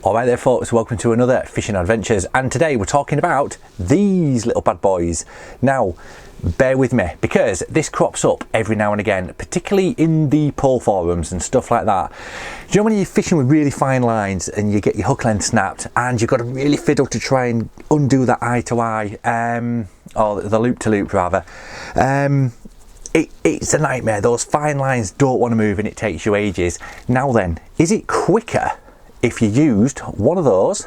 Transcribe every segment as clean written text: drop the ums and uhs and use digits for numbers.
Alright there folks, welcome to another Fishing Adventures, and today we're talking about these little bad boys. Now, bear with me because this crops up every now and again, particularly in the pole forums and stuff like that. Do you know when you're fishing with really fine lines and you get your hook length snapped and you've got to really fiddle to try and undo that eye to eye, or the loop to loop rather. It's a nightmare. Those fine lines don't want to move and it takes you ages. Now then, is it quicker if you used one of those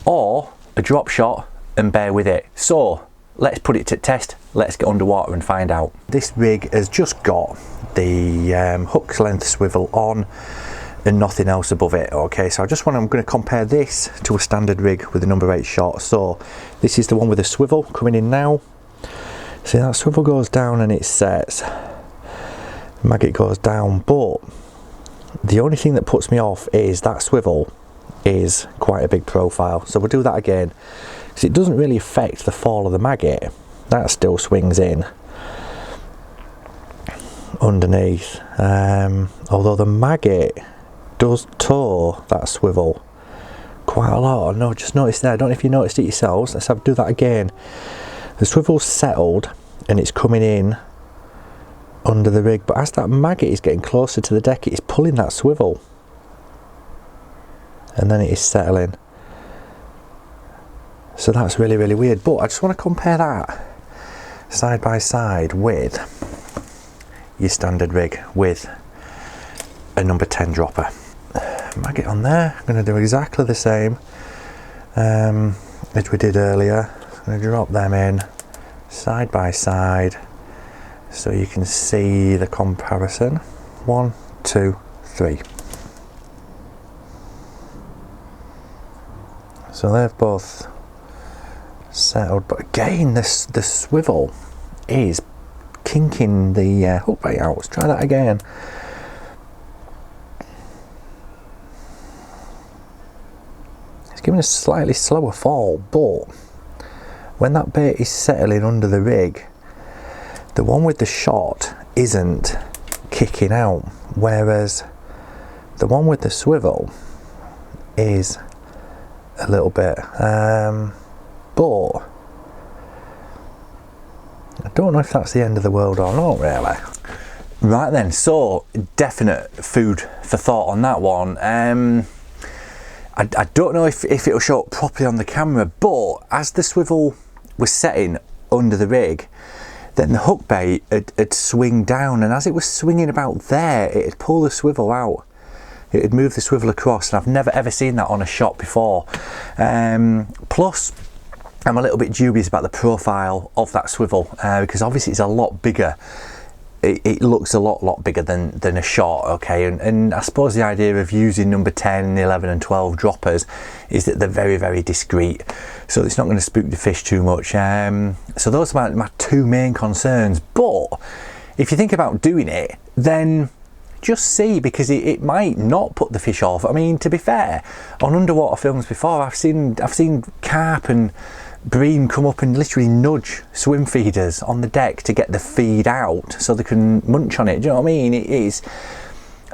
or a drop shot and bear with it? So let's put it to test. Let's get underwater and find out. This rig has just got the hook length swivel on and nothing else above it. Okay, so I'm going to compare this to a standard rig with a number 8 shot. So this is the one with the swivel coming in now. See, that swivel goes down and it sets, maggot goes down, but the only thing that puts me off is that swivel is quite a big profile. So we'll do that again because it doesn't really affect the fall of the maggot. That still swings in underneath, although the maggot does tow that swivel quite a lot. No, just noticed there. I don't know if you noticed it yourselves. Let's do that again. The swivel's settled and it's coming in under the rig, but as that maggot is getting closer to the deck, it is pulling that swivel and then it is settling. So that's really, really weird. But I just want to compare that side by side with your standard rig with a number 10 dropper. Maggot on there. I'm going to do exactly the same as we did earlier. I'm going to drop them in side by side so you can see the comparison. 1, 2, 3. So they've both settled, but again the swivel is kinking the hook bait out. Let's try that again. It's giving a slightly slower fall, but when that bait is settling under the rig, the one with the shot isn't kicking out, whereas the one with the swivel is a little bit. But I don't know if that's the end of the world or not, really. Right then, so definite food for thought on that one. I don't know if it'll show up properly on the camera, but as the swivel was setting under the rig, then the hook bait had swing down, and as it was swinging about there, it had pulled the swivel out. It had moved the swivel across, and I've never ever seen that on a shot before. Plus, I'm a little bit dubious about the profile of that swivel because obviously it's a lot bigger. It looks a lot bigger than a shot, okay, and I suppose the idea of using number 10, 11 and 12 droppers is that they're very, very discreet, so it's not going to spook the fish too much. So those are my two main concerns. But if you think about doing it, then just see, because it might not put the fish off. I mean, to be fair, on underwater films before, I've seen carp and bream come up and literally nudge swim feeders on the deck to get the feed out so they can munch on it. Do you know what I mean? It is,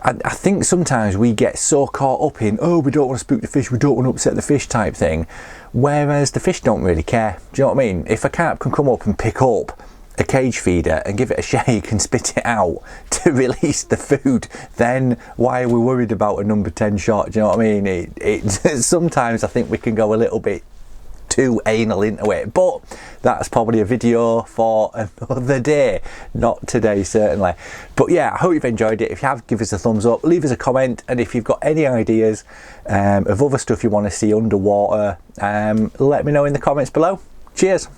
I think sometimes we get so caught up in, oh, we don't want to spook the fish, we don't want to upset the fish type thing, whereas the fish don't really care. Do you know what I mean? If a carp can come up and pick up a cage feeder and give it a shake and spit it out to release the food, then why are we worried about a number 10 shot? Do you know what I mean? Sometimes I think we can go a little bit too anal into it, but that's probably a video for another day, not today certainly. But yeah, I hope you've enjoyed it. If you have, give us a thumbs up, leave us a comment, and if you've got any ideas of other stuff you want to see underwater, let me know in the comments below. Cheers.